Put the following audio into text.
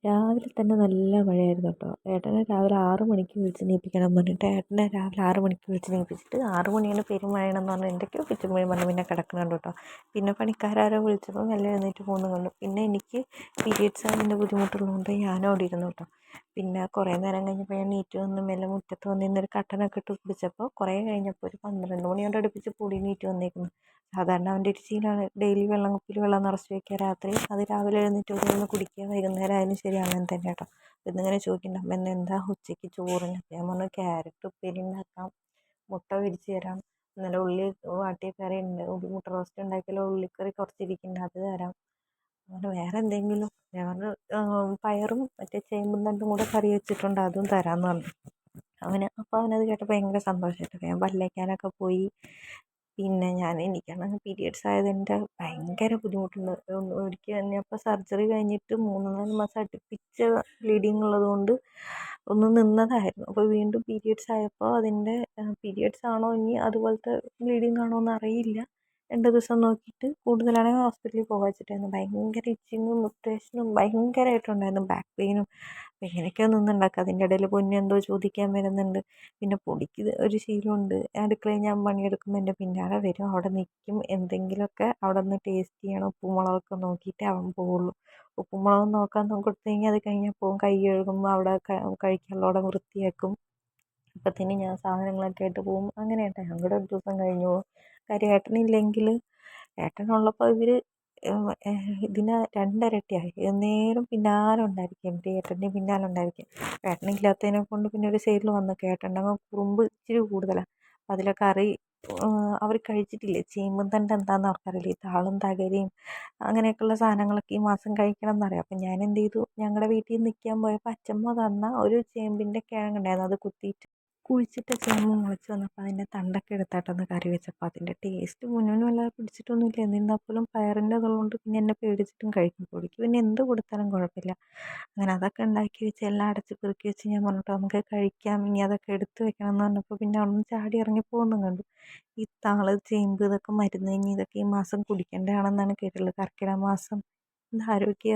രാവിലെ തന്നെ നല്ല മഴയായിരുന്നു കേട്ടോ. ഏട്ടനെ രാവിലെ 6 മണിക്ക് വിളിച്ച് എണീപ്പിക്കണം പറഞ്ഞിട്ട് ഏട്ടനെ രാവിലെ 6 മണിക്ക് വിളിച്ച് എണീപ്പിച്ചിട്ട് 6 മണിയാണ് പെരുമഴയാണെന്ന് പറഞ്ഞ് എന്തൊക്കെയോ പിച്ചുമ്പഴി പറഞ്ഞ് പിന്നെ കിടക്കണം കണ്ടു കേട്ടോ. പിന്നെ പണിക്കാരോ വിളിച്ചപ്പോൾ മെല്ലെ എഴുന്നേറ്റ് പോകുന്നത് കണ്ടു. പിന്നെ എനിക്ക് പീരിയഡ്സ് ആയതിൻ്റെ ബുദ്ധിമുട്ടുള്ളതുകൊണ്ട് ഞാനും അവിടെ ഇരുന്നു കേട്ടോ. പിന്നെ കുറേ നേരം കഴിഞ്ഞപ്പോൾ ഞാൻ എണീറ്റ് വന്ന് മെല്ലെ മുറ്റത്ത് വന്ന് നിന്നൊരു കട്ടനൊക്കെ ഇട്ട് കുടിച്ചപ്പോൾ കുറേ കഴിഞ്ഞപ്പോൾ ഒരു 12 മണിയോട് അടുപ്പിച്ച് പൊടി എണീറ്റ് വന്നേക്കുന്നു. സാധാരണ അവൻ്റെ ഒരു ശീലമാണ് ഡെയിലി കുപ്പിയിൽ വെള്ളം നിറച്ച് വയ്ക്കുക രാത്രി, അത് രാവിലെ എഴുന്നേറ്റ് ഒന്ന് കുടിക്കുക, വൈകുന്നേരം ആയാലും ശരി അങ്ങനെ തന്നെ കേട്ടോ. എന്നിങ്ങനെ ചോദിക്കുന്നുണ്ട് അമ്മ ഇന്ന് എന്താ ഉച്ചയ്ക്ക് ചോറിന്. ഞാൻ പറഞ്ഞു ക്യാരറ്റ് ഉപ്പേരി ഉണ്ടാക്കാം, മുട്ട പൊരിച്ച് തരാം, ഇന്നലെ ഉള്ളി വാട്ടിയ കറി ഉണ്ട്, മുട്ട റോസ്റ്റ് ഉണ്ടാക്കിയാലോ, ഉള്ളിക്കറി കുറച്ചിരിക്കുന്നുണ്ട് അത് തരാം. അങ്ങനെ വേറെ എന്തെങ്കിലും. ഞാൻ പറഞ്ഞു പയറും മറ്റേ ചേമ്പും തണ്ടും കൂടെ കറി വെച്ചിട്ടുണ്ട് അതും തരാമെന്ന് പറഞ്ഞു. അപ്പോൾ അവനത് കേട്ടപ്പോൾ ഭയങ്കര സന്തോഷമായിട്ട് ഞാൻ പല്ലേക്കാനൊക്കെ പോയി. പിന്നെ എനിക്കാണെങ്കിൽ പീരിയഡ്സ് ആയതിൻ്റെ ഭയങ്കര ബുദ്ധിമുട്ടുണ്ട്. ഒരിക്കൽ ഞാനിപ്പോൾ സർജറി കഴിഞ്ഞിട്ട് 3-4 മാസം അടുപ്പിച്ച് ബ്ലീഡിങ് ഉള്ളതുകൊണ്ട് ഒന്ന് നിന്നതായിരുന്നു. അപ്പോൾ വീണ്ടും പീരിയഡ്സ് ആയപ്പോൾ അതിൻ്റെ പീരിയഡ്സ് ആണോ ഇനി അതുപോലത്തെ ബ്ലീഡിങ് ആണോ എന്ന് അറിയില്ല. 2 ദിവസം നോക്കിയിട്ട് കൂടുതലാണെങ്കിൽ ഹോസ്പിറ്റലിൽ പോകാൻ വെച്ചിട്ടായിരുന്നു. ഭയങ്കര ഇച്ചിങ്ങും ഇറിറ്റേഷനും ഭയങ്കരമായിട്ടുണ്ടായിരുന്നു, ബാക്ക് പെയിനും. അപ്പോൾ ഇങ്ങനെയൊക്കെയോ നിന്നുണ്ടാക്കുക. അതിൻ്റെ ഇടയിൽ പൊന്നു എന്തോ ചോദിക്കാൻ വരുന്നുണ്ട്. പിന്നെ പൊടിക്ക് ഒരു ശീലമുണ്ട്, അടുക്കളയിൽ ഞാൻ പണിയെടുക്കുമ്പോൾ എൻ്റെ പിന്നാലെ വരും, അവിടെ നിൽക്കും, എന്തെങ്കിലുമൊക്കെ അവിടെ നിന്ന് ടേസ്റ്റ് ചെയ്യണം, ഉപ്പും മുളകൊക്കെ നോക്കിയിട്ടേ അവൻ പോവുള്ളൂ. ഉപ്പും മുളകും നോക്കാൻ കൊടുത്തു കഴിഞ്ഞാൽ അത് കഴിഞ്ഞാൽ പോകും. കൈ കഴുകുമ്പോൾ അവിടെ കഴിക്കാനുള്ളവിടെ വൃത്തിയാക്കും. അപ്പത്തിന് ഞാൻ സാധനങ്ങളൊക്കെ ആയിട്ട് പോകും. അങ്ങനെ ഏട്ടാ ഞങ്ങളുടെ ഒരു ദിവസം കഴിഞ്ഞു പോകും. കാര്യം ഏട്ടനില്ലെങ്കിൽ, ഏട്ടനുള്ളപ്പോൾ ഇവർ ഇതിന് 2 ഇരട്ടിയായി നേരം പിന്നാലെ ഉണ്ടായിരിക്കും. എൻ്റെ ഏട്ടൻ്റെ പിന്നാലെ ഉണ്ടായിരിക്കും. ഏട്ടനില്ലാത്തതിനെ കൊണ്ട് പിന്നെ ഒരു സൈഡിൽ വന്നു. ഏട്ടൻ്റെ കുറുമ്പ് ഇച്ചിരി കൂടുതലാണ്. അപ്പോൾ അതിലെ കറി അവർ കഴിച്ചിട്ടില്ലേ, ചേമ്പും തണ്ട് എന്താണെന്ന് അവർക്കറിയില്ല. ഈ താളും തകരയും അങ്ങനെയൊക്കെയുള്ള സാധനങ്ങളൊക്കെ ഈ മാസം കഴിക്കണം എന്നറിയാം. അപ്പം ഞാൻ എന്ത് ചെയ്തു, ഞങ്ങളുടെ വീട്ടിൽ നിൽക്കാൻ പോയപ്പോൾ അച്ചമ്മ തന്ന ഒരു ചേമ്പിൻ്റെ കിഴങ്ങുണ്ടായിരുന്നു, അത് കുത്തിയിട്ട് കുഴിച്ചിട്ട് ചേമ്പ് മുളച്ച് വന്നപ്പോൾ അതിൻ്റെ തണ്ടൊക്കെ എടുത്തിട്ടൊന്ന് കറി വെച്ചപ്പോൾ അതിൻ്റെ ടേസ്റ്റ് മുന്നോട്ട് വല്ലാതെ പിടിച്ചിട്ടൊന്നുമില്ല. എന്നിരുന്നാൽ പോലും പയറിൻ്റെ അതുകൊണ്ട് പിന്നെ എന്നെ പേടിച്ചിട്ടും കഴിക്കും. പൊടിക്ക് പിന്നെ എന്ത് കൊടുത്താലും കുഴപ്പമില്ല. അങ്ങനെ അതൊക്കെ ഉണ്ടാക്കി വെച്ച് എല്ലാം അടച്ച് പെറുക്കി വെച്ച് ഞാൻ പറഞ്ഞിട്ട് നമുക്ക് കഴിക്കാം, ഇനി അതൊക്കെ എടുത്ത് വെക്കണം എന്ന് പറഞ്ഞപ്പോൾ പിന്നെ അവിടെ നിന്ന് ചാടി ഇറങ്ങി പോകുന്നതും കണ്ടു. ഈ താള് ചേമ്പ് ഇതൊക്കെ മരുന്ന്, ഇനി ഇതൊക്കെ ഈ മാസം കുടിക്കേണ്ടതാണെന്നാണ് കേട്ടിട്ടുള്ളത്. കർക്കിടക മാസം ഇത് ആരോഗ്യ